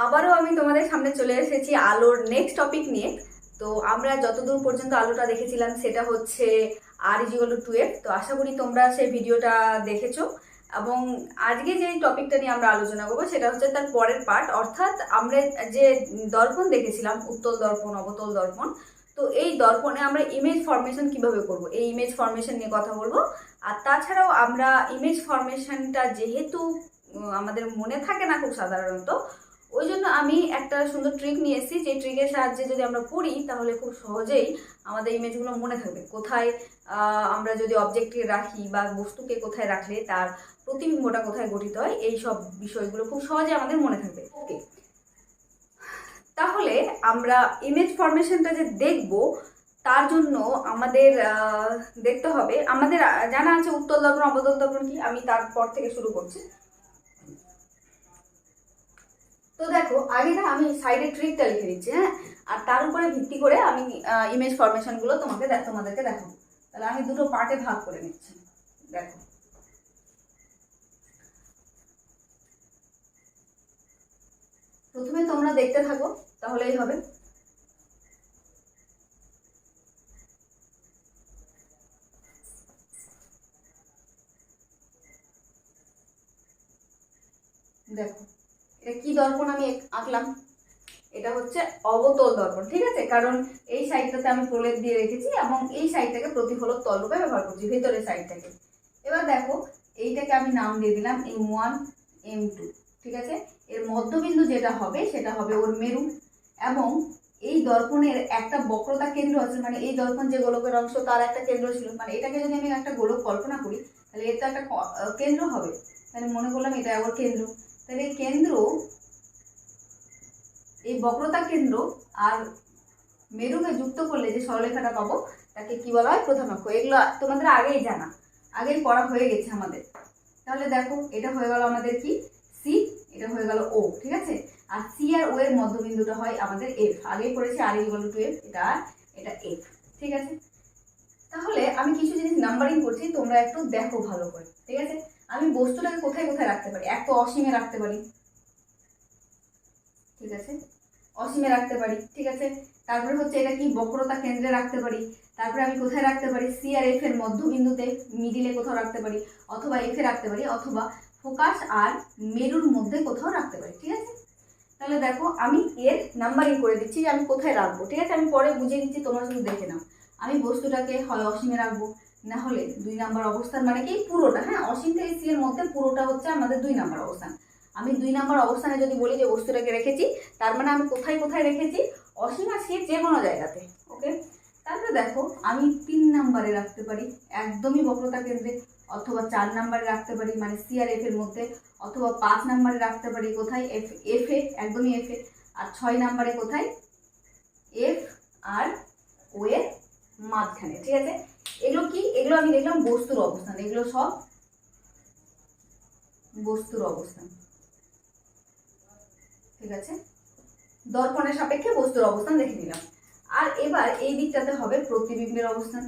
আবারও আমি তোমাদের সামনে চলে এসেছি আলোর নেক্সট টপিক নিয়ে। তো আমরা যতদূর পর্যন্ত আলোটা দেখেছিলাম সেটা হচ্ছে R=12। তো আশা করি তোমরা সেই ভিডিওটা দেখেছো। এবং আজকে যে টপিকটা নিয়ে আমরা আলোচনা করবো সেটা হচ্ছে তার পরের পার্ট, অর্থাৎ আমরা যে দর্পণ দেখেছিলাম, উত্তল দর্পণ, অবতল দর্পণ। তো এই দর্পণে আমরা ইমেজ ফরমেশন কিভাবে করব, এই ইমেজ ফরমেশন নিয়ে কথা বলবো। আর তাছাড়াও আমরা ইমেজ ফরমেশনটা যেহেতু আমাদের মনে থাকে না খুব সাধারণত, ওই জন্য আমি একটা সুন্দর ট্রিক নিয়ে এসেছি, যে ট্রিকের সাহায্যে যদি আমরা পড়ি তাহলে খুব সহজেই আমাদের ইমেজগুলো মনে থাকবে। কোথায় আমরা যদি অবজেক্টকে রাখি বা বস্তুকে কোথায় রাখলে তার প্রতিবিম্বটা কোথায় গঠিত হয়, এই সব বিষয়গুলো খুব সহজে আমাদের মনে থাকবে। ওকে, তাহলে আমরা ইমেজ ফরমেশনটা যে দেখব তার জন্য আমাদের দেখতে হবে, আমাদের জানা আছে উত্তল দর্পণ অবতল দর্পণ কি, আমি তারপর থেকে শুরু করছি। তো দেখো, আগে না আমি সাইডে ট্রিকটা লিখে দিচ্ছি, হ্যাঁ, আর তার উপরে ভিত্তি করে আমি ইমেজ ফরমেশনগুলো তোমাদেরকে দেখাবো। তাহলে আমি দুটো পার্টে ভাগ করে নিচ্ছি। দেখো, প্রথমে তোমরা দেখতে থাকো, তাহলেই হবে। দেখো, এটা কি দর্পণ আমি আঁকলাম, এটা হচ্ছে অবতল দর্পণ, ঠিক আছে? কারণ এই সাইডটাতে আমি প্রলেপ দিয়ে রেখেছি এবং এই সাইডটাকে প্রতিফলক তল রূপে ব্যবহার করছি, ভেতরের সাইডটাকে। এবার দেখো, এইটাকে আমি নাম দিয়ে দিলাম M1 M2, ঠিক আছে? এর মধ্যবিন্দু যেটা হবে সেটা হবে ওর মেরু। এবং এই দর্পণের একটা বক্রতা কেন্দ্র আছে, মানে এই দর্পণ যে গোলকের অংশ তার একটা কেন্দ্র ছিল, মানে এটাকে যদি আমি একটা গোলক কল্পনা করি তাহলে এর তো একটা কেন্দ্র হবে। তাহলে মনে করলাম এটা আবার কেন্দ্র, তাহলে এই কেন্দ্র, এই বক্রতা কেন্দ্র আর মেরুকে যুক্ত করলে যে সরলরেখাটা পাবো তাকে কি বলা হয়? প্রধান অক্ষ। এগুলো তোমাদের আগেই জানা, আগেই পড়া হয়ে গেছে আমাদের। তাহলে দেখো, এটা হয়ে গেল আমাদের কি সি, এটা হয়ে গেল ও, ঠিক আছে? আর সি আর ও এর মধ্যবিন্দুটা হয় আমাদের এফ, আগেই পড়েছি R=12, এটা এফ, ঠিক আছে? তাহলে আমি কিছু জিনিস নাম্বারিং করছি, তোমরা একটু দেখো ভালো করে, ঠিক আছে? আমি বস্তুটাকে কোথায় কোথায় রাখতে পারি, এক তো অসীমে রাখতে পারি, ঠিক আছে? অসীমে রাখতে পারি, ঠিক আছে? তারপরে হচ্ছে এটা কি বক্রতা কেন্দ্রে রাখতে পারি। তারপরে আমি কোথায় রাখতে পারি? সি আর এফ এর মধ্যবিন্দুতে, মিডিলে কোথাও রাখতে পারি, অথবা এফ এ রাখতে পারি, অথবা ফোকাস আর মেরুর মধ্যে কোথাও রাখতে পারি, ঠিক আছে? তাহলে দেখো, আমি এর নাম্বারিং করে দিচ্ছি যে আমি কোথায় রাখবো, ঠিক আছে? আমি পরে বুঝিয়ে দিচ্ছি, তোমরা শুধু দেখে নাও। আমি বস্তুটাকে হয় অসীমে রাখবো, না হলে 2 নম্বর অবস্থান, মানে কি পুরোটা, হ্যাঁ, অসীম থেকে সি এর মধ্যে পুরোটা হচ্ছে আমাদের 2 নম্বর অবস্থান। আমি 2 নম্বর অবস্থানে যদি বলি যে বস্তুটাকে রেখেছি, তার মানে আমি কোথায় কোথায় রেখেছি? অসীম আর সি যে কোনো জায়গাতে, ওকে? তারপরে দেখো, আমি 3 নম্বরে রাখতে পারি একদমই বক্রতা কেন্দ্রে, অথবা 4 নম্বরে রাখতে পারি মানে সি আর এফ এর মধ্যে, অথবা 5 নম্বরে রাখতে পারি কোথায়? এফ এ, একদমই এফ এ। আর 6 নম্বরে কোথায়? এফ আর ও এর মাঝখানে, ঠিক আছে? এগুলো কি? এগুলো আমি দেখলাম বস্তুর অবস্থান, এগুলো সব বস্তুর অবস্থান, ঠিক আছে? দর্পণের সাপেক্ষে বস্তুর অবস্থান দেখে নিলাম। আর এবার এই দিকটাতে হবে প্রতিবিম্বের অবস্থান।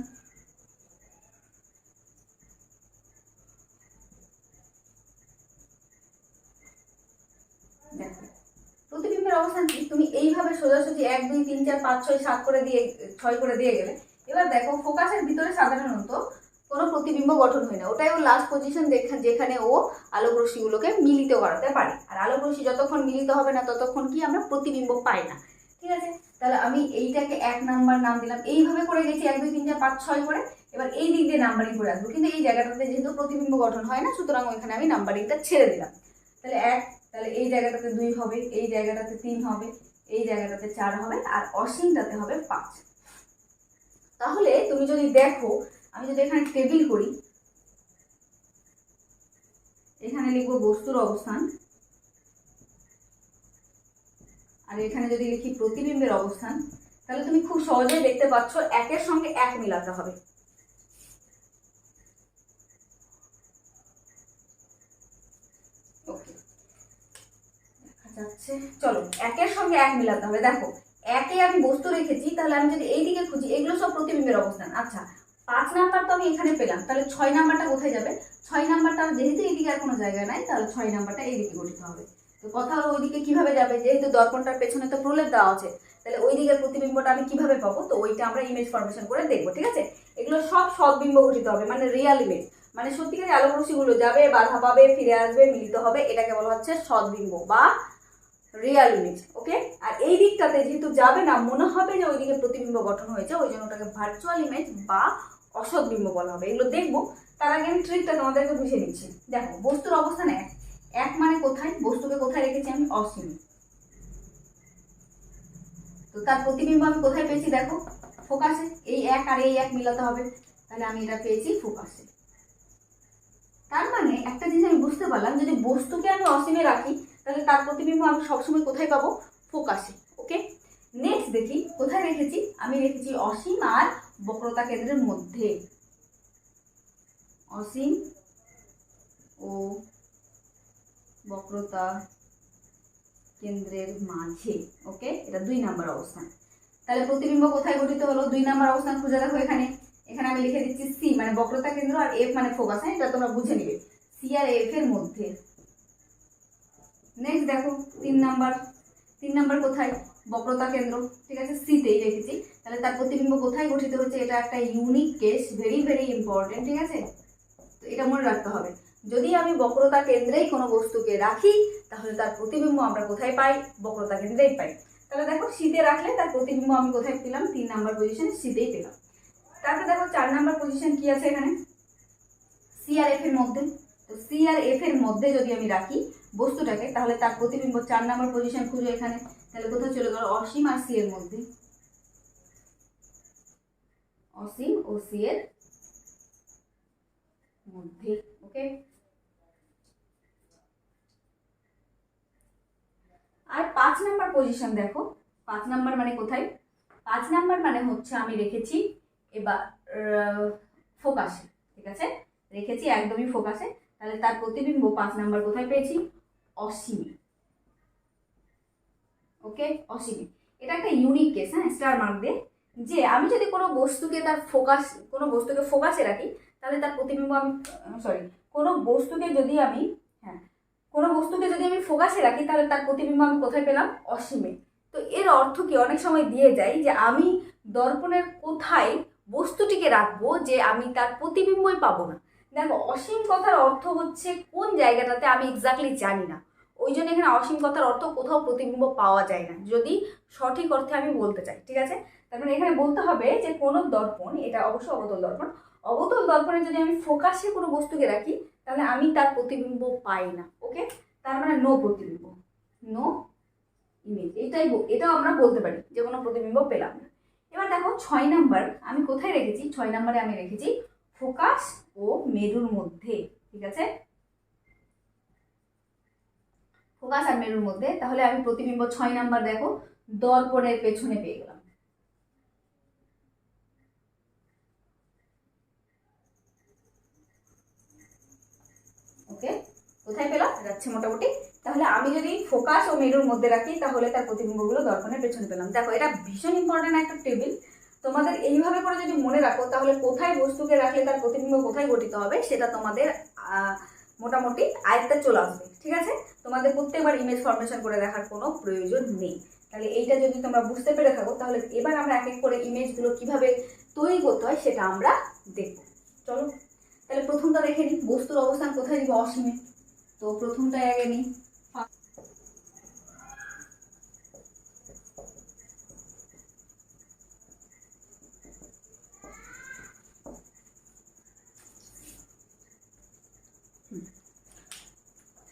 দেখো, প্রতিবিম্বের অবস্থান কি? তুমি এইভাবে সোজাসুজি 1 2 3 4 5 6 7 করে দিয়ে 6 করে দিয়ে গেলে, এবার দেখো ফোকাসের ভিতরে সাধারণত কোনো প্রতিবিম্ব গঠন হয় না, ওটাই ওর লাস্ট পজিশন যেখানে ও আলোক রশ্মিগুলোকে মিলিত করাতে পারে। আর আলোক রশ্মি যতক্ষণ মিলিত হবে না ততক্ষণ কি আমরা প্রতিবিম্ব পাই না, ঠিক আছে? তাহলে আমি এইটাকে 1 নাম্বার নাম দিলাম, এইভাবে করে গেছি 1 2 3 4 5 6 করে। এবার এই দিক দিয়ে নাম্বারিং করে রাখবো, কিন্তু এই জায়গাটাতে যেহেতু প্রতিবিম্ব গঠন হয় না, সুতরাং ওইখানে আমি নাম্বারিংটা ছেড়ে দিলাম। তাহলে 1, তাহলে এই জায়গাটাতে 2 হবে, এই জায়গাটাতে 3 হবে, এই জায়গাটাতে 4 হবে, আর অসীমটাতে হবে 5। তাহলে তুমি যদি দেখো, আমি যদি এখানে টেবিল করি, এখানে লিখবো বস্তুর অবস্থান, আর এখানে যদি লিখি প্রতিবিম্বের অবস্থান, তাহলে তুমি খুব সহজেই দেখতে পাচ্ছ 1 সঙ্গে 1 মিলাতে হবে। ওকে, দেখা যাচ্ছে? চলো, 1 সঙ্গে 1 মিলাতে হবে। দেখো, 1 আমি বস্তু রেখেছি, তাহলে আমি যদি এই দিকে খুঁজি, এগুলো সব প্রতিবিম্বের অবস্থান। আচ্ছা, 5 নাম্বার তো আমি এখানে পেলাম, তাহলে 6 নাম্বারটা কোথায় যাবে? 6 নাম্বারটা যেহেতু এইদিকে আর কোনো জায়গা নাই, তাহলে 6 নাম্বারটা এইদিকে গঠিত হবে। তো কথা হলো ওইদিকে কিভাবে যাবে, যেহেতু দর্পণটার পেছনে তো প্রলেপ দেওয়া আছে, তাহলে ওই দিকের প্রতিবিম্বটা আমি কিভাবে পাবো, তো ওইটা আমরা ইমেজ ফরমেশন করে দেখবো। ঠিক আছে, এগুলো সব সদ্বিম্ব গঠিত হবে, মানে রিয়াল ইমেজ, মানে সত্যিকারের আলোক রশ্মিগুলো যাবে, বাধা পাবে, ফিরে আসবে, মিলিত হবে, এটাকে বলা হচ্ছে সদ্বিম্ব বা রিয়াল ইমেজ। ওকে, আর এই দিকটাতে যেহেতু যাবে না, মনে হবে যে ওইদিকে প্রতিবিম্ব গঠন হয়েছে, ওই জন্য ওটাকে ভার্চুয়াল ইমেজ বা অসদ্বিম্ব বলা হবে। এগুলো দেখবো, তার আগে আমি ট্রিকটা তোমাদেরকে বুঝিয়ে নিচ্ছি। দেখো, বস্তুর অবস্থান এক, এক মানে কোথায়, বস্তুকে কোথায় রেখেছি আমি, অসীমে। তো তার প্রতিবিম্ব আমি কোথায় পেয়েছি, দেখো ফোকাসে, এই এক আর এই এক মিলাতে হবে, তাহলে আমি এটা পেয়েছি ফোকাসে। তার মানে একটা জিনিস আমি বুঝতে পারলাম, যদি বস্তুকে আমি অসীমে রাখি তাহলে তার প্রতিবিম্ব আমি সবসময় কোথায় পাবো, ফোকাসে। ওকে, নেক্সট দেখি কোথায় রেখেছি, আমি রেখেছি অসীম আর বক্রতা কেন্দ্রের মধ্যে, অসীম ও বক্রতা কেন্দ্রের মাঝে। ওকে, এটা 2 নাম্বার অবস্থান। তাহলে প্রতিবিম্ব কোথায় গঠিত হলো, 2 নাম্বার অবস্থান খুঁজে দেখো এখানে। এখানে আমি লিখে দিচ্ছি সি মানে বক্রতা কেন্দ্র আর এফ মানে ফোকাস। হ্যাঁ, এটা তোমরা বুঝে নিবে, সি আর এফ এর মধ্যে। নেক্সট দেখো 3 নাম্বার, 3 নাম্বার কোথায়, বক্রতা কেন্দ্র। ঠিক আছে, সিতেই রেখেছি, তাহলে তার প্রতিবিম্ব কোথায় গঠিত হচ্ছে, এটা একটা unique case, very very important. ঠিক আছে, তো এটা মনে রাখতে হবে, যদি আমি বক্রতা কেন্দ্রেই কোনো বস্তুকে রাখি তাহলে তার প্রতিবিম্ব আমরা কোথায় পাই, বক্রতা কেন্দ্রেই পাই। তাহলে দেখো সিতে রাখলে তার প্রতিবিম্ব আমি কোথায় পেলাম, 3 নাম্বার পজিশনে সিতেই পেলাম। তারপরে দেখো 4 নাম্বার পজিশন কি আছে এখানে, সি আর এফ এর মধ্যে। তো সি আর এফ এর মধ্যে যদি আমি রাখি বস্তুটাকে, তাহলে তার প্রতিবিম্ব 4 নাম্বার পজিশন খুঁজো এখানে, তাহলে কোথায় চলে গেল, অসীম আর সি এর মধ্যে, অসীম ও সি এর মধ্যে। ওকে, আর 5 নাম্বার পজিশন দেখো, 5 নাম্বার মানে কোথায়, 5 নাম্বার মানে হচ্ছে আমি রেখেছি এবার ফোকাসে। ঠিক আছে, রেখেছি একদমই ফোকাসে, তাহলে তার প্রতিবিম্ব 5 নাম্বার কোথায় পেয়েছি, অসীমে। ওকে, অসীমে, এটা একটা ইউনিক কেস। হ্যাঁ, স্টার মার্ক দিয়ে, যে আমি যদি কোনো বস্তুকে তার ফোকাস, কোনো বস্তুকে ফোকাসে রাখি তাহলে তার প্রতিবিম্ব আমি কোনো বস্তুকে যদি আমি, হ্যাঁ, কোনো বস্তুকে যদি আমি ফোকাসে রাখি তাহলে তার প্রতিবিম্ব আমি কোথায় পেলাম, অসীমে। তো এর অর্থ কি, অনেক সময় দিয়ে যায় যে আমি দর্পণের কোথায় বস্তুটিকে রাখবো যে আমি তার প্রতিবিম্বই পাবো না। দেখো, অসীম কথার অর্থ হচ্ছে কোন জায়গাটাতে আমি এক্স্যাক্টলি জানি না, ওই জন্য এখানে অসীম কথার অর্থ কোথাও প্রতিবিম্ব পাওয়া যায় না, যদি সঠিক অর্থে আমি বলতে চাই। ঠিক আছে, তারপরে এখানে বলতে হবে যে কোনো দর্পণ, এটা অবশ্যই অবতল দর্পণ, অবতল দর্পণে যদি আমি ফোকাসে কোনো বস্তুকে রাখি তাহলে আমি তার প্রতিবিম্ব পাই না। ওকে, তার মানে নো প্রতিবিম্ব, নো ইমেজ, এটাও আমরা বলতে পারি যে কোনো প্রতিবিম্ব পেলাম না। এবার দেখো 6 নাম্বার আমি কোথায় রেখেছি, 6 নাম্বারে আমি রেখেছি ফোকাস ও মেরুর মধ্যে। ঠিক আছে, ফোকাস আর মেরুর মধ্যে, তাহলে আমি প্রতিবিম্ব 6 নাম্বার দেখো দর্পণের পেছনে পেয়ে গেলাম। ওকে, কোথায় পেলাম যাচ্ছে মোটামুটি, তাহলে আমি যদি ফোকাস ও মেরুর মধ্যে রাখি তাহলে তার প্রতিবিম্বগুলো দর্পণের পেছনে পেলাম। দেখো, এটা ভীষণ ইম্পর্টেন্ট একটা টেবিল, তোমাদের এইভাবে করে যদি মনে রাখো তাহলে কোথায় বস্তুকে রাখলে তার প্রতিবিম্ব কোথায় গঠিত হবে সেটা তোমাদের মোটামুটি আয়ত্তে চলে আসবে। ঠিক আছে, তোমাদের প্রত্যেকবার ইমেজ ফরমেশন করে রাখার কোনো প্রয়োজন নেই। তাহলে এইটা যদি তোমরা বুঝতে পেরে থাকো তাহলে এবার আমরা এক এক করে ইমেজগুলো কিভাবে তৈরি করতে হয় সেটা আমরা দেখব। চলো, তাহলে প্রথমটা দেখে নিই, বস্তুর অবস্থান কোথায় দিব, অসীমে। তো প্রথমটাই আগে নিই,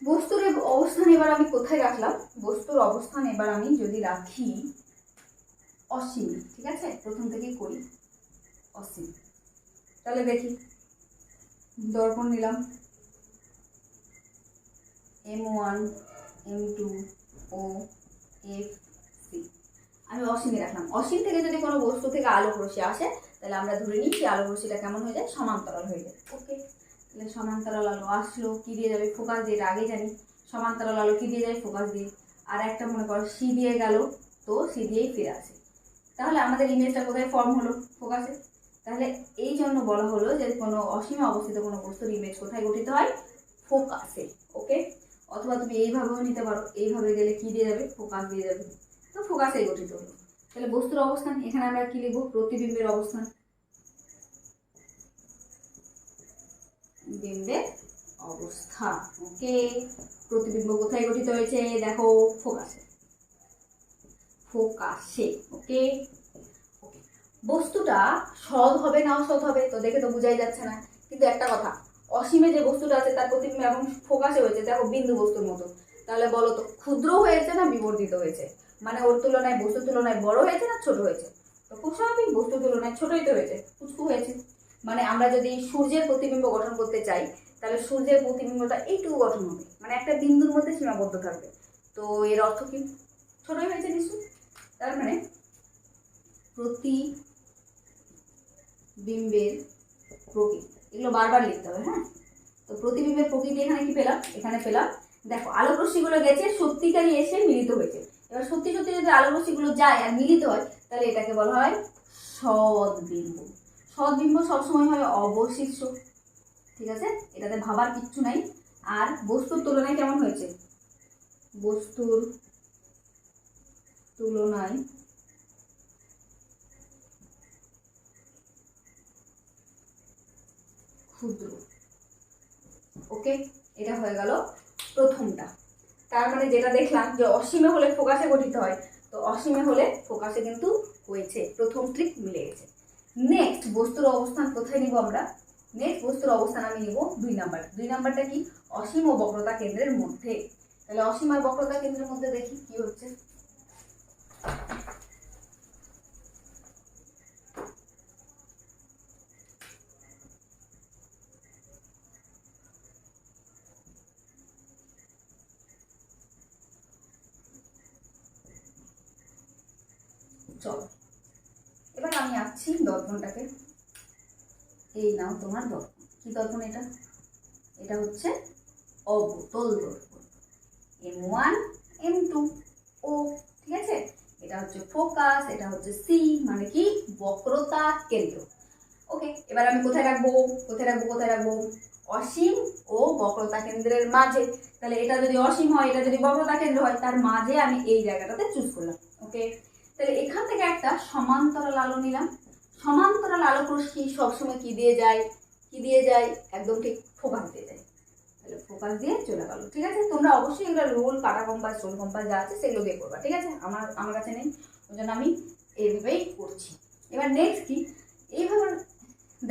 বস্তুর অবস্থান এবার আমি কোথায় রাখলাম, বস্তুর অবস্থান এবার আমি যদি রাখি অসীম। ঠিক আছে, প্রথম থেকে করি অসীম। তাহলে দেখি, দর্পণ নিলাম M1 M2 ও FC, আমি অসীমে রাখলাম। অসীম থেকে যদি কোনো বস্তু থেকে আলোক রশ্মি আসে তাহলে আমরা ধরে নিই সেই আলোক রশ্মিটা কেমন হয়ে যায়, সমান্তরাল হয়ে যায়। ওকে, তাহলে সমান্তরাল আলো আসলো কি দিয়ে যাবে, ফোকাস দিয়ে, এটা আগে জানি। সমান্তরাল আলো কি দিয়ে যায়, ফোকাস দিয়ে। আর একটা মনে করো সি দিয়ে গেল, তো সি দিয়েই ফিরে আসে। তাহলে আমাদের ইমেজটা কোথায় ফর্ম হলো, ফোকাসে। তাহলে এই জন্য বলা হলো যে কোনো অসীমে অবস্থিত কোনো বস্তুর ইমেজ কোথায় গঠিত হয়, ফোকাসে। ওকে, অথবা তুমি এইভাবেও নিতে পারো, এইভাবে গেলে কি দিয়ে যাবে, ফোকাস দিয়ে যাবে। তো ফোকাসেই গঠিত হলো। তাহলে বস্তুর অবস্থান, এখানে আমরা কি লিখবো, প্রতিবিম্বের অবস্থান, বিম্বের অবস্থা। ওকে, প্রতিবিম্ব কোথায় গঠিত হয়েছে, দেখো ফোকাসে, ফোকাসে। ওকে, বস্তুটা সৎ হবে না অসৎ হবে তো দেখে তো বোঝাই যাচ্ছে না, কিন্তু একটা কথা, অসীমে যে বস্তুটা আছে তার প্রতিবিম্ব এবং ফোকাসে হয়েছে দেখো বিন্দু বস্তুর মতো, তাহলে বলো তো ক্ষুদ্র হয়েছে না বিবর্ধিত হয়েছে, মানে ওর তুলনায় বস্তুর তুলনায় বড় হয়েছে না ছোট হয়েছে, তো খুব স্বাভাবিক বস্তুর তুলনায় ছোটই তো হয়েছে, কুচকু হয়েছে। মানে আমরা যদি সূর্যের প্রতিবিম্ব গঠন করতে চাই তাহলে সূর্যের প্রতিবিম্বটা এইটুকু গঠন হবে, মানে একটা বিন্দুর মধ্যে সীমাবদ্ধ থাকবে, তো এর অর্থ কি, ছোটই হয়েছে নিশ্চয়ই। তার মানে প্রতিবিম্বের প্রকৃতি, এগুলো বারবার লিখতে হবে, হ্যাঁ। তো প্রতিবিম্বের প্রকৃতি এখানে কি পেলাম, এখানে পেলাম দেখো আলোক রশ্মিগুলো গেছে সত্যিকারই এসে মিলিত হয়েছে। এবার সত্যি সত্যি যদি আলোক রশ্মিগুলো যায় আর মিলিত হয় তাহলে এটাকে বলা হয় সদ্বিম্ব। সদ্বিম্ব সবসময় হয় অবশিষ্ট, ঠিক আছে, এটাতে ভাবার কিচ্ছু নাই। আর বস্তুর তুলনায় কেমন হয়েছে, বস্তুর তুলনায় ক্ষুদ্র। ওকে, এটা হয়ে গেল প্রথমটা। তার মানে যেটা দেখলাম যে অসীমে হলে ফোকাসে গঠিত হয়, তো অসীমে হলে ফোকাসে কিন্তু হয়েছে, প্রথম ট্রিক মিলে গেছে। নেক্সট বস্তুর অবস্থান কোথায় নিব আমরা, নেক্সট বস্তুর অবস্থান আমি নিব 2 নাম্বার। 2 নাম্বারটা কি, অসীম ও বক্রতা কেন্দ্রের মধ্যে। তাহলে অসীম আর বক্রতা কেন্দ্রের মধ্যে দেখি কি হচ্ছে। চলো এবার আমি আছি দর্পণটাকে, এই নাও তোমার দর্পণ। কি দর্পণ এটা, এটা হচ্ছে অবতল দর্পণ, M1 M2 ও, ঠিক আছে। এটা হচ্ছে ফোকাস, এটা হচ্ছে সি, মানে কি বক্রতা কেন্দ্র। ওকে, এবার আমি কোথায় রাখবো, কোথায় রাখবো, কোথায় রাখবো, অসীম ও বক্রতা কেন্দ্রের মাঝে। তাহলে এটা যদি অসীম হয়, এটা যদি বক্রতা কেন্দ্র হয়, তার মাঝে আমি এই জায়গাটাতে চুজ করলাম। ওকে, তাহলে এখান থেকে একটা সমান্তরাল আলো নিলাম। সমান্তরাল আলোক রশ্মি সবসময় কি দিয়ে যায়, কি দিয়ে যায়, একদম ঠিক ফোকাস দিয়ে যায়। তাহলে ফোকাস দিয়ে চলে গেল, ঠিক আছে। তোমরা অবশ্যই এগুলো রুল, কাটা কম্পাস, রোল কম্পাস যা আছে সেগুলো দিয়ে করবা, ঠিক আছে। আমার কাছে নেই, ওই জন্য আমি এইভাবেই করছি। এবার নেক্সট কি, এইভাবে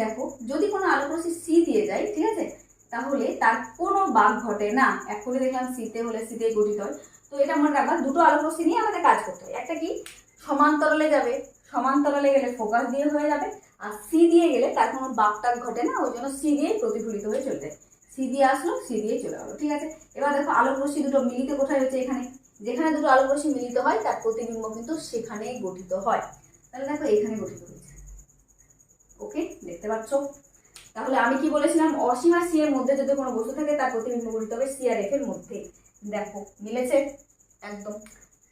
দেখো যদি কোনো আলোক রশ্মি সি দিয়ে যায়, ঠিক আছে, তাহলে তার কোনো বাঁক ঘটে না। এক করে দেখলাম সিতে হলে সি দিয়ে গঠিত হয়, তো এটা মনে রাখবা, দুটো আলোক রশ্মি নিয়ে আমাদের কাজ করতে হয়। একটা কি সমান্তরালে যাবে, সমান্তরালে গেলে ফোকাস দিয়ে হয়ে যাবে, আর সি দিয়ে গেলে তার কোনো বাঁকটাক ঘটে না, ওই জন্য সি দিয়ে প্রতিফলিত হয়ে চলে যায়। সি দিয়ে আসলো, সি দিয়ে চলে গেলো, ঠিক আছে। এবার দেখো আলোক রশ্মি দুটো মিলিত কোথায় হচ্ছে, এখানে। যেখানে দুটো আলোক রশ্মি মিলিত হয় তার প্রতিবিম্ব কিন্তু সেখানেই গঠিত হয়। তাহলে দেখো এখানে গঠিত হয়েছে। ওকে, দেখতে পাচ্ছ। তাহলে আমি কি বলেছিলাম, অসীম আর সি এর মধ্যে যদি কোনো বস্তু থাকে তার প্রতিবিম্ব গঠিত হবে সি আর এফ এর মধ্যে। দেখো মিলেছে একদম।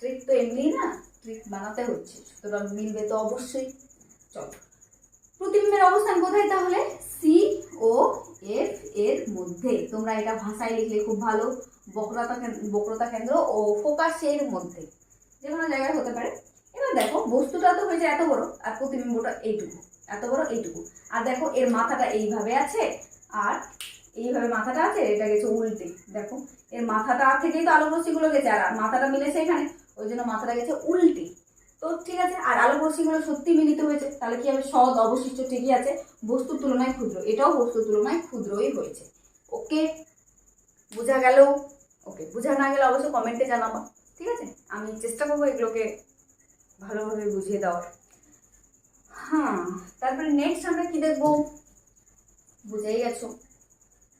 ট্রিক তো এমনি না, ট্রিক বানাতে হচ্ছে, সুতরাং মিলবে তো অবশ্যই। চলো, প্রতিবিম্বের অবস্থান কোথায় তাহলে, সি ও এফ এর মধ্যে। তোমরা এটা ভাষায় লিখলে খুব ভালো, বক্রতা কেন্দ্র ও ফোকাসের মধ্যে, যে কোনো জায়গায় হতে পারে। এবার দেখো বস্তুটা তো হয়েছে এত বড়, আর প্রতিবিম্বটা এইটুকু, এত বড় এইটুকু। আর দেখো এর মাথাটা এইভাবে আছে, আর এইভাবে মাথাটা আছে, এটা গেছে উল্টে। দেখো এর মাথাটা থেকেই তো আলোক রশ্মিগুলো গেছে, আর মাথাটা মিলেছে এখানে, ওই জন্য মাথাটা গেছে উল্টে। তো ঠিক আছে, আর আলোক রশ্মিগুলো সত্যি মিলিত হয়েছে, তাহলে কি হবে, সদ অবশিষ্ট ঠিকই আছে, বস্তুর তুলনায় ক্ষুদ্র, এটাও বস্তুর তুলনায় ক্ষুদ্রই হয়েছে। ওকে, বোঝা গেল। ওকে, বোঝা না গেলে অবশ্যই কমেন্টে জানাবো, ঠিক আছে। আমি চেষ্টা করবো এগুলোকে ভালোভাবে বুঝিয়ে দেওয়ার। হ্যাঁ, তারপরে নেক্সট আমরা কি দেখবো, বুঝেই গেছো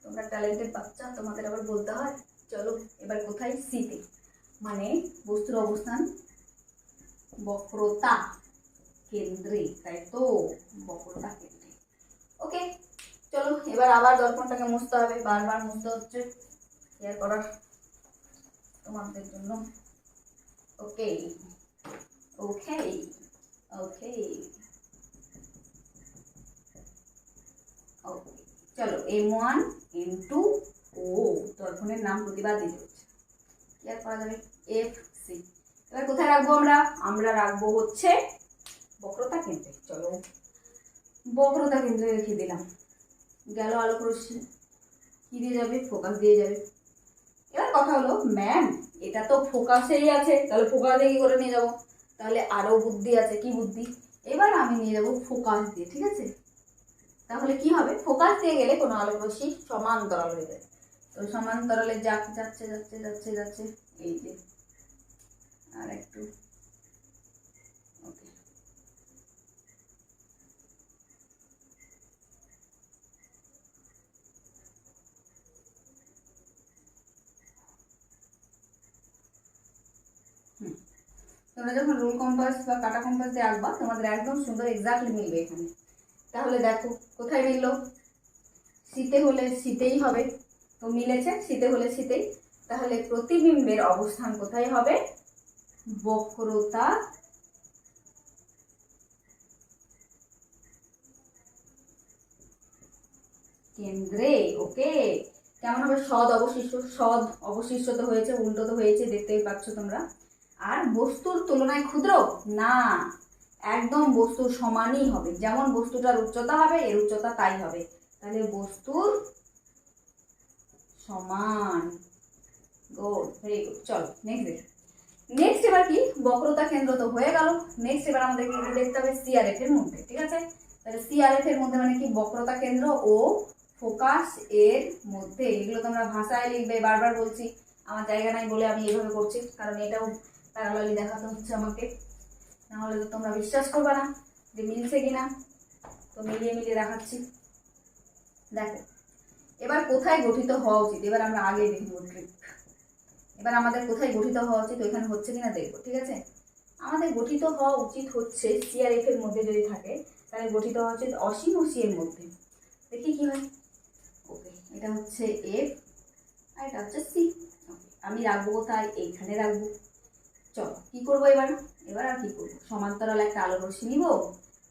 তোমরা ট্যালেন্টেড বাচ্চা, তোমাদের আবার বলতে হয়। চলো এবার কোথায়, সিতে, মানে বস্তুর অবস্থান বক্রতা কেন্দ্রে, তাই তো, বক্রতা কেন্দ্রে। ওকে, চলো এবার আবার দর্পণটাকে মুছতে হবে, বারবার মুছতে হচ্ছে শেয়ার করার তোমাদের জন্য। ওকে ওকে ওকে ওকে, চলো M1 M2 ও দর্পণের নাম প্রতিবার দিতে হচ্ছে। আর করা যাবে এফ সি। এবার কোথায় রাখবো আমরা রাখবো হচ্ছে বক্রতা কেন্দ্রে। চলো বক্রতা কেন্দ্রে রেখে দিলাম। গেল আলোক রশ্মি, কি দিয়ে যাবে? ফোকাস দিয়ে যাবে। এবার কথা হলো ম্যাম এটা তো ফোকাসেই আছে, তাহলে ফোকাসে কি করে নিয়ে যাবো? তাহলে আরো বুদ্ধি আছে। কি বুদ্ধি? এবার আমি নিয়ে যাবো ফোকাস দিয়ে, ঠিক আছে? তাহলে কি হবে? ফোকাস দিয়ে গেলে কোনো আলোক রশ্মি সমান্তরাল হয়ে যায়। তো সমান্তরালে যাচ্ছে যাচ্ছে যাচ্ছে যাচ্ছে যাচ্ছে, এই যে আর একটু ওকে। তোমরা যখন রুল কম্পাস বা কাটা কম্পাস দিয়ে আঁকবা তোমাদের একদম সুন্দর এক্স্যাক্টলি মিলবে এখানে। তাহলে দেখো কোথায় মিললো? শীতে হলে শীতেই হবে, তো মিলেছে। শীতে হলে শীতেই। তাহলে প্রতিবিম্বের অবস্থান কোথায় হবে? বক্রতা কেন্দ্রে। ওকে, কেমন হবে? সদ অবশিষ্ট। সদ অবশিষ্ট তো হয়েছে, উল্টো তো হয়েছে, দেখতেই পাচ্ছ তোমরা। আর বস্তুর তুলনায় ক্ষুদ্র না, একদম বস্তুর সমানই হবে। যেমন বস্তুটার উচ্চতা হবে এর উচ্চতা তাই হবে। তাহলে বস্তুর সমান। Good, very good. চলো নেক্সট এবার কি? বক্রতা কেন্দ্র তো হয়ে গেল। নেক্সট এবার আমাদের কি দেখতে হবে? সিআরএফ এর মধ্যে, ঠিক আছে? তাহলে সিআরএফ এর মধ্যে মানে কি? বক্রতা কেন্দ্র ও ফোকাস এর মধ্যে। এগুলো তোমরা ভাষায় লিখবে, বারবার বলছি, আমার জায়গা নাই বলে আমি এইভাবে করছি, কারণ এটাও প্যারালালি দেখাতে হচ্ছে আমাকে, নাহলে তো তোমরা বিশ্বাস করবে না যে মিলছে কিনা। তো মিলিয়ে মিলিয়ে দেখাচ্ছি। দেখো এবার কোথায় গঠিত হওয়া উচিত, এবার আমরা আগে দেখব ট্রিক। এবার আমাদের কোথায় গঠিত হওয়া উচিত, ওইখানে হচ্ছে কিনা দেখবো, ঠিক আছে? আমাদের গঠিত হওয়া উচিত হচ্ছে সিআরএফ এর মধ্যে যদি থাকে তাহলে গঠিত হওয়া উচিত অসীম ও সি এর মধ্যে। দেখি কি হয়। ওকে, এটা হচ্ছে এফ আর এটা হচ্ছে সি। আমি রাখবো কোথায়? এইখানে রাখবো। চলো কি করবো এবার? এবার আর কি করবো? সমান্তরাল একটা আলোক রশ্মি নিব,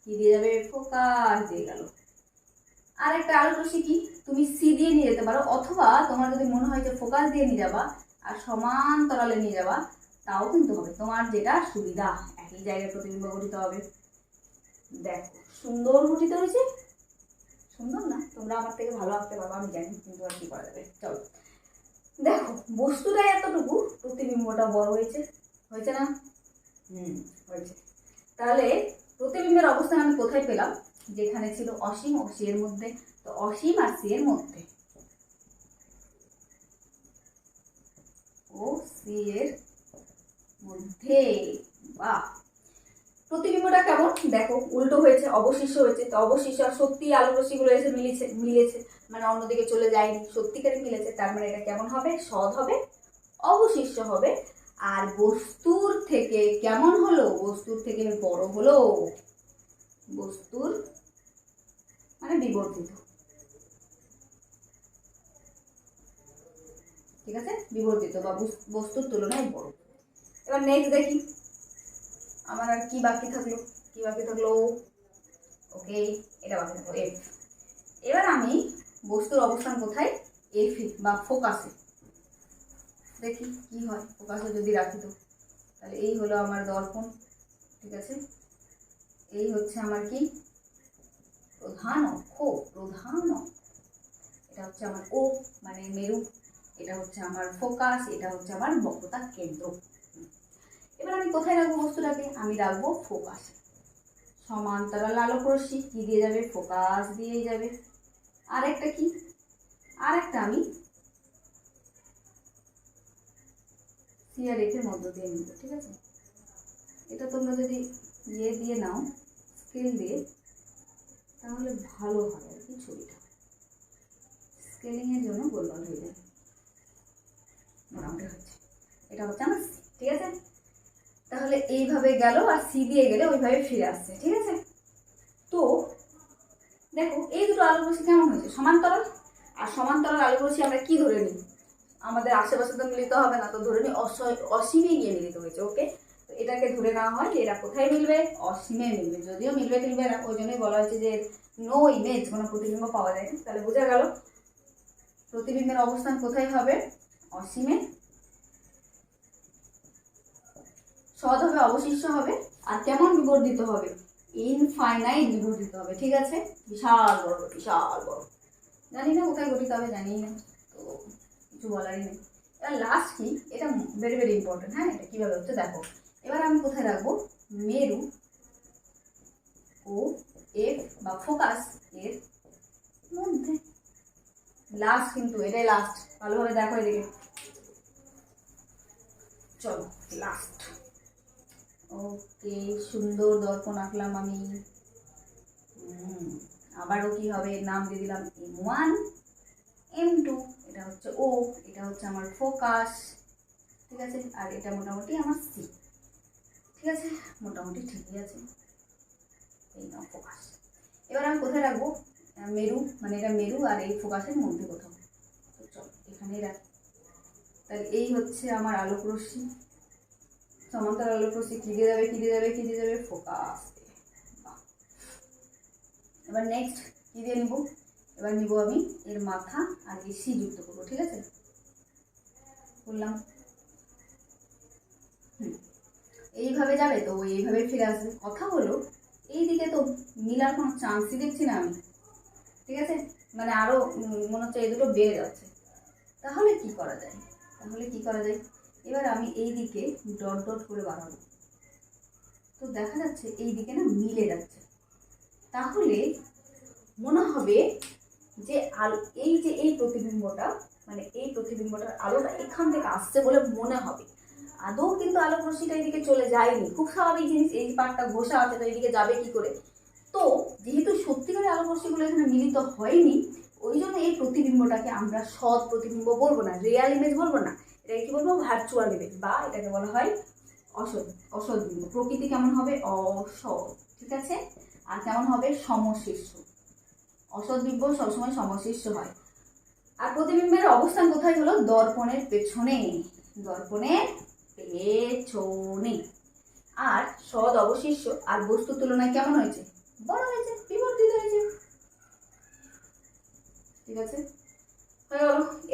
কি দিয়ে যাবে? ফোকাস দিয়ে গেল। আর একটা আলোক রশ্মি কি তুমি সি দিয়ে নিয়ে যেতে পারো, অথবা তোমার যদি মনে হয় যে ফোকাস দিয়ে নিয়ে যাবা আর সমান্তরালে নিয়ে যাবা, তাও কিন্তু হবে, তোমার যেটা সুবিধা। একই জায়গায় প্রতিবিম্ব গঠিত হবে। দেখো সুন্দর গঠিত হয়েছে। সুন্দর না? তোমরা আমার থেকে ভালো আঁকতে পারবো আমি জানি, কিন্তু আর কি করা যাবে। চলো দেখো বস্তুটা এতটুকু, প্রতিবিম্বটা বড় হয়েছে, হয়েছে না? হয়েছে। তাহলে প্রতিবিম্বের অবস্থান আমি কোথায় পেলাম? যেখানে ছিল অসীম ও সি এর মধ্যে। তো অসীম আর সি এর মধ্যে, ও সি এর মধ্যে। বাহ, প্রতিবিম্বটা কেমন দেখো? উল্টো হয়েছে, অবশিষ্ট হয়েছে। তো অবশিষ্ট আর সত্যি আলোক রশ্মিগুলো এসে মিলেছে, মানে অন্যদিকে চলে যায়নি, সত্যিকারে মিলেছে। তার মানে এটা কেমন হবে? সৎ হবে, অবশিষ্ট হবে। আর বস্তুর থেকে কেমন হলো? বস্তুর থেকে বড় হলো। বস্তুর মানে বিবর্তিত, ঠিক আছে? বিবর্তিত বা বস্তুর তুলনায় বড়। এবার নেক্সট দেখি আমার আর কি বাকি থাকলো। কি বাকি থাকলো? ওকে, এটা বাকি থাকলো এফ। এবার আমি বস্তুর অবস্থান কোথায়? এফ বা ফোকাসে। দেখি কি হয় ফোকাসে যদি রাখি। তো তাহলে এই হলো আমার দর্পণ, ঠিক আছে? এই হচ্ছে আমার কি? প্রধান অক্ষ। এটা হচ্ছে আমার ও মানে মেরু, এটা হচ্ছে আমার ফোকাস, এটা হচ্ছে আমার বক্রতা কেন্দ্র। এবার আমি কোথায় রাখবো বস্তুটাকে? আমি রাখবো ফোকাসে। সমান্তরাল আলোক রশ্মি কি দিয়ে যাবে? ফোকাস দিয়ে যাবে। আরেকটা কি? আরেকটা আমি সিআরএফ এর মধ্য দিয়ে নিব, ঠিক আছে? এটা তোমরা যদি ইয়ে দিয়ে নাও, স্কেল দিয়ে, তাহলে ভালো হয় আর কি। ছবিটা স্কেলিং এর জন্য গোলমাল হয়ে যায়, মোটামুটি হচ্ছে। এটা হচ্ছে আমার সি, ঠিক আছে? তাহলে এইভাবে গেল আর সি দিয়ে গেলে ওইভাবে ফিরে আসছে, ঠিক আছে? তো দেখো এই দুটো আলোক রশ্মি কেমন হয়েছে? সমান্তরাল। আর সমান্তরাল আলোক রশ্মি আমরা কি ধরে নিই? আমাদের আশেপাশে তো মিলিত হবে না, তো ধরে নিই অসীমে গিয়ে মিলিত হয়েছে। ওকে, তো এটাকে ধরে নেওয়া হয় যে এরা কোথায় মিলবে? অসীমে মিলবে। যদিও মিলবে না, ওই জন্যই বলা হয়েছে যে নো ইমেজ, কোনো প্রতিবিম্ব পাওয়া যায় না। তাহলে বোঝা গেল প্রতিবিম্বের অবস্থান কোথায় হবে? অসীমে সৎ হবে, অবশিষ্ট হবে, আর কেমন বিবর্ধিত হবে, ইনফাইনাইট বিবর্ধিত হবে। ঠিক আছে, বিশাল বড়, বিশাল বড়। জানি না কোথায় গঠিত হবে, জানি না, তো কিছু বলারই নেই। এবার লাস্ট কি, এটা ভেরি ভেরি ইম্পর্টেন্ট। হ্যাঁ, এটা কীভাবে হচ্ছে দেখো। এবার আমি কোথায় রাখবো, মেরু ও এফ বা ফোকাস এর মধ্যে। লাস্ট কিন্তু, এটাই লাস্ট, ভালোভাবে দেখো এদিকে। চলো লাস্ট। ওকে, সুন্দর দর্পণ আঁকলাম আমি। আবারও কি হবে, নাম দিয়ে দিলাম M1 M2। এটা হচ্ছে ও, এটা হচ্ছে আমার ফোকাস। ঠিক আছে, আর এটা মোটামুটি আমার সি। ঠিক আছে, মোটামুটি ঠিকই আছে। এই নাও ফোকাস। এবার আমি কোথায় রাখবো, মেরু, মানে এটা মেরু আর এই ফোকাসের মধ্যে কোথাও। তো চলো এখানেই রাখ। তাহলে এই হচ্ছে আমার আলোক রশ্মি, সমান্তর আলোক রশ্মি। কি দিয়ে যাবে, কি দিয়ে যাবে, কি দিয়ে যাবে, ফোকাস। এবার নেক্সট কি দিয়ে নিব, এবার নিব আমি এর মাথা আর এই সি যুক্ত করবো। ঠিক আছে, বললাম এইভাবে যাবে, তো এইভাবে ফিরে আসবে। কথা হলো এইদিকে তো মিলার কোনো চান্সই দেখছি না আমি। ঠিক আছে, মানে আরও মনে হচ্ছে এই দুটো বেড়ে যাচ্ছে। তাহলে কি করা যায়, এবার আমি এই দিকে ডট ডট করে বানাবো। তো দেখা যাচ্ছে এই দিকে না মিলে যাচ্ছে। তাহলে মনে হবে যে এই যে এই প্রতিবিম্বটা, মানে এই প্রতিবিম্বটার আলোটা এখান থেকে আসছে বলে মনে হবে। আদৌ কিন্তু আলোক রশ্মিটা এইদিকে চলে যায়নি, খুব স্বাভাবিক জিনিস। এই পার্টটা ঘষা আছে, তো এইদিকে যাবে কি করে। তো যেহেতু সত্যিকারের আলোক রশ্মিগুলো এখানে মিলিত হয়নি, ওই জন্য এই প্রতিবিম্বটাকে আমরা সৎ প্রতিবিম্ব বলবো না, রিয়াল ইমেজ বলবো না, এটাকে কি বলবো, ভার্চুয়াল ইমেজ, বা এটাকে বলা হয় অসৎ বিম্ব। প্রকৃতি কেমন হবে, অসৎ। ঠিক আছে, আর কেমন হবে, সমশীর্ষ। অসৎ বিম্ব সবসময় সমশীর্ষ হয়। আর প্রতিবিম্বের অবস্থান কোথায় হলো, দর্পণের পেছনে, আর সৎ অবশিষ্ট আর বস্তুর তুলনায় কেমন হয়েছে, বড় হয়েছে, বিবর্ধিত হয়েছে। ঠিক আছে,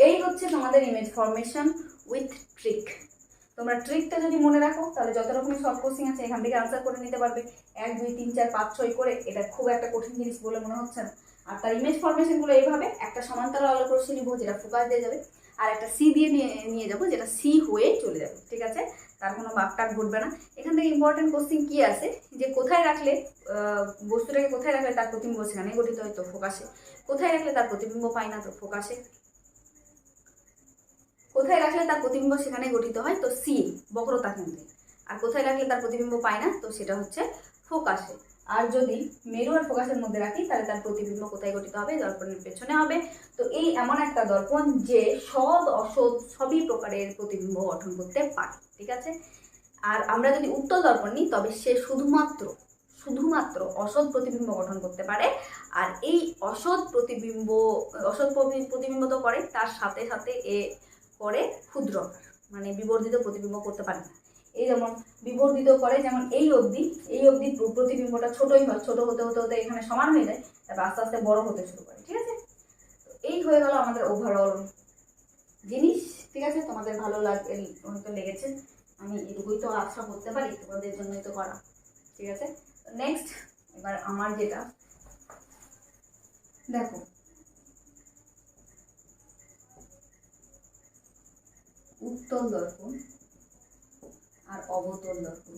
এই হচ্ছে তোমাদের ইমেজ ফরমেশন উইথ ট্রিক। তোমরা ট্রিকটা যদি মনে রাখো, তাহলে যত রকমের শর্ট কোশ্চেন আছে এখান থেকে আনসার করে নিতে পারবে 1 2 3 4 5 6 করে। এটা খুব একটা কঠিন জিনিস বলে মনে হচ্ছে না। আর তার ইমেজ ফরমেশনগুলো এইভাবে, একটা সমান্তরাল আলোক রশ্মি নিব যেটা ফোকাস দিয়ে যাবে, আর একটা সি দিয়ে নিয়ে যাবো যেটা সি হয়ে চলে যাবে। ঠিক আছে, তার কোনো বাকটাক ঘটবে না। এখান থেকে ইম্পর্টেন্ট কোশ্চেন কি আছে, যে কোথায় রাখলে বস্তুটাকে কোথায় রাখলে তার প্রতিবিম্ব সেখানে গঠিত হয়, তো ফোকাসে। কোথায় রাখলে তার প্রতিবিম্ব পায় না, তো ফোকাসে। কোথায় রাখলে তার প্রতিবিম্ব সেখানে গঠিত হয়, তো সি, বক্রতা কেন্দ্রে। আর কোথায় রাখলে তার প্রতিবিম্ব পায় না, তো সেটা হচ্ছে ফোকাসে। আর যদি মেরু আর ফোকাসের মধ্যে রাখি, তাহলে তার প্রতিবিম্ব কোথায় গঠিত হবে, দর্পণের পেছনে হবে। তো এই এমন একটা দর্পণ যে সৎ অসৎ সবই প্রকারের প্রতিবিম্ব গঠন করতে পারে। ঠিক আছে, আর আমরা যদি উত্তল দর্পণ নিই, তবে সে শুধুমাত্র অসৎ প্রতিবিম্ব গঠন করতে পারে। আর এই অসৎ প্রতিবিম্ব তো করে, তার সাথে সাথে এ করে ক্ষুদ্র, মানে বিবর্ধিত প্রতিবিম্ব করতে পারে না। এই যেমন বিবর্ধিত করে, যেমন এই অবধি প্রতিবিম্বটা ছোটই হয়, ছোট হতে হতে হতে এখানে সমান হয়ে যায়, তারপর আস্তে আস্তে বড় হতে শুরু করে। ঠিক আছে, এই হয়ে গেল আমাদের ওভারঅল জিনিস। ঠিক আছে, তোমাদের ভালো হয়তো লেগেছে, আমি এটুকুই তো আশা করতে পারি, তোমাদের জন্যই তো করা। ঠিক আছে, নেক্সট এবার আমার যেটা দেখো, উত্তল দর্পণ আর অবতল দর্পণ,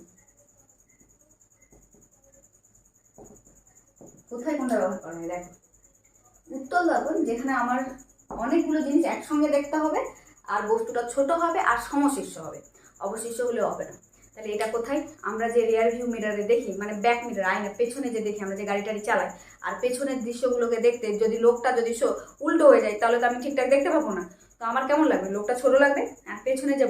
কোথায় কোনটা ব্যবহার করা হয়। দেখো, উত্তল দর্পণ যেখানে আমার অনেকগুলো জিনিস একসঙ্গে দেখতে হবে, আর বস্তুটা ছোট হবে আর সমশীর্ষ হবে, অবশিষ্ট হলে হবে না। তাহলে এটা কোথায়, আমরা যে রিয়ার ভিউ মিরারে দেখি, মানে ব্যাক মিরার, আয়নার পেছনে যে দেখি, আমরা যে গাড়ি টাড়ি চালাই, আর পেছনের দৃশ্যগুলোকে দেখতে যদি লোকটা যদি উল্টো হয়ে যায়, তাহলে তো আমি ঠিকঠাক দেখতে পাবো না। তো আমার কেমন লাগবে, লোকটা ছোট লাগবে, আর পেছনে যে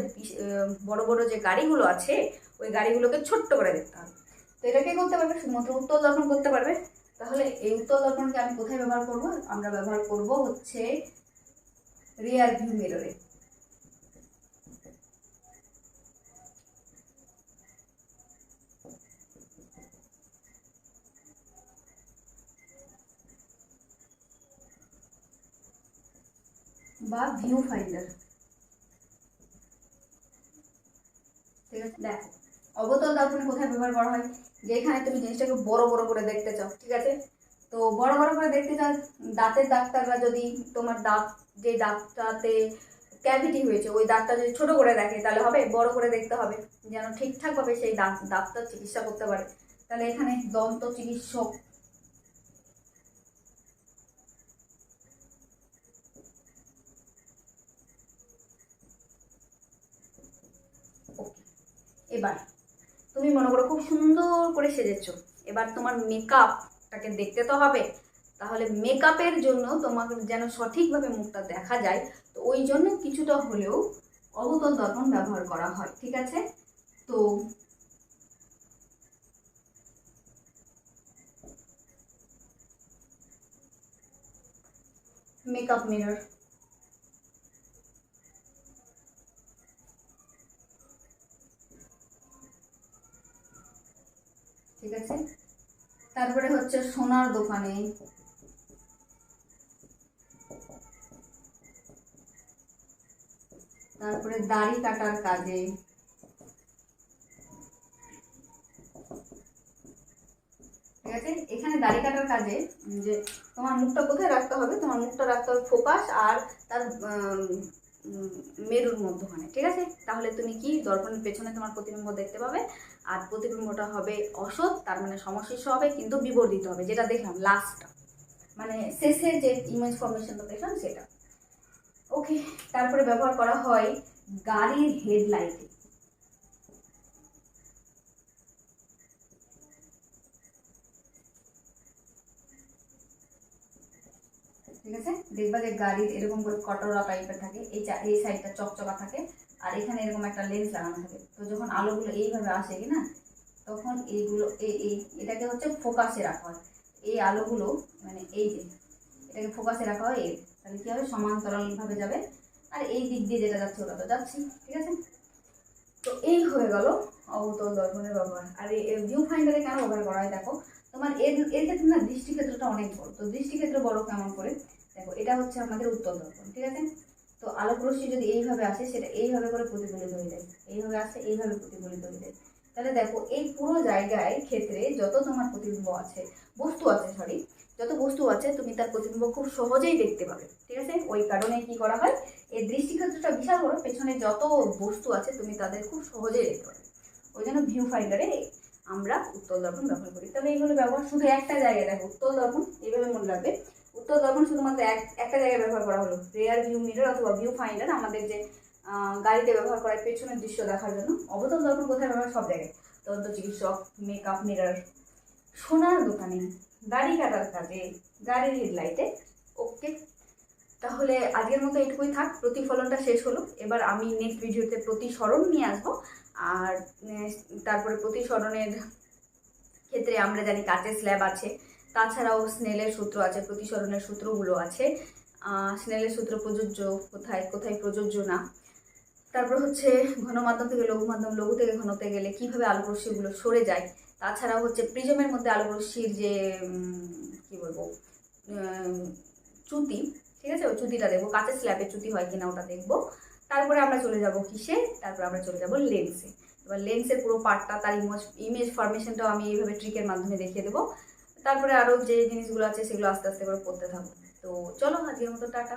বড় বড় যে গাড়িগুলো আছে, ওই গাড়িগুলোকে ছোট্ট করে দেখতে হবে। তো এটা কে করতে পারবে, শুধুমাত্র উত্তল দর্পণ করতে পারবে। তাহলে এই উত্তল দর্পণকে আমি কোথায় ব্যবহার করব, আমরা ব্যবহার করব হচ্ছে রিয়ার ভিউ মিররে। বা ভিউ ফাইন্ডার। ঠিক আছে, দেখো দর্পণে কোথায় ব্যবহার করা হয়, যেখানে তুমি জিনিসটাকে বড় বড় করে দেখতে চাও, ঠিক আছে। তো বড় বড় করে দেখতে চাও, দাঁতের ডাক্তাররা যদি তোমার দাঁত, যে দাঁতটাতে ক্যাভিটি হয়েছে ওই দাঁতটা যদি ছোট করে দেখে তাহলে হবে, বড় করে দেখতে হবে যেন ঠিকঠাকভাবে সেই দাঁতটার চিকিৎসা করতে পারে। তাহলে এখানে দন্ত চিকিৎসক, এবার তুমি মনে করো খুব সুন্দর করে সেজেছো, এবার তোমার মেকআপটাকে দেখতে তো হবে, তাহলে মেকআপের জন্য তোমাকে যেন সঠিকভাবে মুখটা দেখা যায়, তো ওই জন্য কিছুটা হলেও অবতল দর্পণ ব্যবহার করা হয়, ঠিক আছে। তো মেকআপ মিরর, ঠিক আছে। তারপরে হচ্ছে সোনার দোকানে, তারপরে দাড়ি কাটার কাজে, ঠিক আছে। এখানে দাড়ি কাটার কাজে যে তোমার মুখটা কোথায় রাখতে হবে, তোমার মুখটা রাখতে হবে ফোকাস আর তার মেরুর মধ্যখানে, ঠিক আছে। তাহলে তুমি কি দর্পণের পেছনে তোমার প্রতিবিম্ব দেখতে পাবে, আর প্রতিবিম্বটা হবে অসৎ, তার মানে সমশীর্ষ হবে কিন্তু বিবর্ধিত হবে, যেটা দেখলাম লাস্টটা, মানে শেষের যে ইমেজ ফরমেশনটা দেখলাম সেটা। ওকে, তারপরে ব্যবহার করা হয় গাড়ির হেডলাইটে, ঠিক আছে। দেখবা যে গাড়ির এরকম করে কটোরা টাইপের থাকে, এই সাইডটা চকচকা থাকে আর এখানে এরকম একটা লেন্স লাগানো থাকে, তো যখন আলোগুলো এইভাবে আসে কি না, তখন এইগুলো এটাকে হচ্ছে ফোকাসে রাখা হয়, এই আলোগুলো মানে এই যে এটাকে ফোকাসে রাখা হয়, তাহলে কী হবে সমান্তরালভাবে যাবে, আর এই দিক দিয়ে যেটা যাচ্ছে ওটা তো যাচ্ছি, ঠিক আছে। তো এই হয়ে গেল অবতল দর্পণের ব্যবহার। আর এই ভিউ ফাইন্ডারে কেন ব্যবহার করা হয় দেখো, তোমার এর ক্ষেত্রে না দৃষ্টিক্ষেত্রটা অনেক বড়, তো দৃষ্টিক্ষেত্র বড় কেমন করে দেখো, এটা হচ্ছে আমাদের উত্তল দর্পণ, ঠিক আছে। তো আলোক রশ্মি যদি এইভাবে আসে সেটা এইভাবে করে প্রতিফলিত হয়ে যায়, এইভাবে আসে এইভাবে প্রতিফলিত হয়ে যায়, তাহলে দেখো এই পুরো জায়গায় ক্ষেত্রে যত তোমার প্রতিবিম্ব আছে, বস্তু আছে সরি, যত বস্তু আছে তুমি তার প্রতিবিম্ব খুব সহজেই দেখতে পাবে, ঠিক আছে। ওই কারণে কি করা হয়, এই দৃষ্টিক্ষেত্রটা বিশাল বড়, পেছনে যত বস্তু আছে তুমি তাদের খুব সহজেই দেখতে পাবে, ওই জন্য ভিউ ফাইন্ডারে আমরা উত্তল দর্পণ ব্যবহার করি। তাহলে এইগুলো ব্যবহার শুধু একটা জায়গায়, দেখো উত্তল দর্পণ এইভাবে মনে রাখবে, উত্তল দর্পণ শুধুমাত্র একটা জায়গায় ব্যবহার করা হলো, রেয়ার ভিউ মিরর অথবা ভিউ ফাইন্ডার আমাদের যে গাড়িতে ব্যবহার করা হয় পেছনের দৃশ্য দেখার জন্য। অবতল দর্পণ কোথায় ব্যবহার, সব জায়গায়, দন্ত চিকিৎসক, মেকআপ মিরর, সোনার দোকানে, দাড়ি কাটার কাজে, গাড়ির হেডলাইটে। ওকে, তাহলে আজকের মতো এটুকুই থাক, প্রতিফলনটা শেষ হলো। এবার আমি নেক্সট ভিডিওতে প্রতিসরণ নিয়ে আসবো, আর তারপরে প্রতিসরণের ক্ষেত্রে আমরা জানি কাচের স্ল্যাব আছে, তাছাড়াও স্নেলের সূত্র আছে, প্রতিসরণের সূত্রগুলো আছে, স্নেলের সূত্র প্রযোজ্য কোথায় কোথায় প্রযোজ্য না, তারপর হচ্ছে ঘন মাধ্যম থেকে লঘু মাধ্যম, লঘু থেকে ঘনতে গেলে কীভাবে আলোকরশ্মিগুলো সরে যায়, তাছাড়াও হচ্ছে প্রিজমের মধ্যে আলোকরশ্মির যে কী বলবো চ্যুতি, ঠিক আছে, ওই চ্যুতিটা দেখবো, কাঁচের স্ল্যাবে চ্যুতি হয় কিনা ওটা দেখবো। তারপরে আমরা চলে যাব কিসে, তারপরে আমরা চলে যাব লেন্সে। এবার লেন্সের পুরো পার্টটা, তার ইমেজ ফরমেশনটাও আমি এইভাবে ট্রিকের মাধ্যমে দেখিয়ে দেবো। তারপরে আরও যে জিনিসগুলো আছে সেগুলো আস্তে আস্তে করে পড়তে থাকবো। তো চলো আজকের মতো টাটা।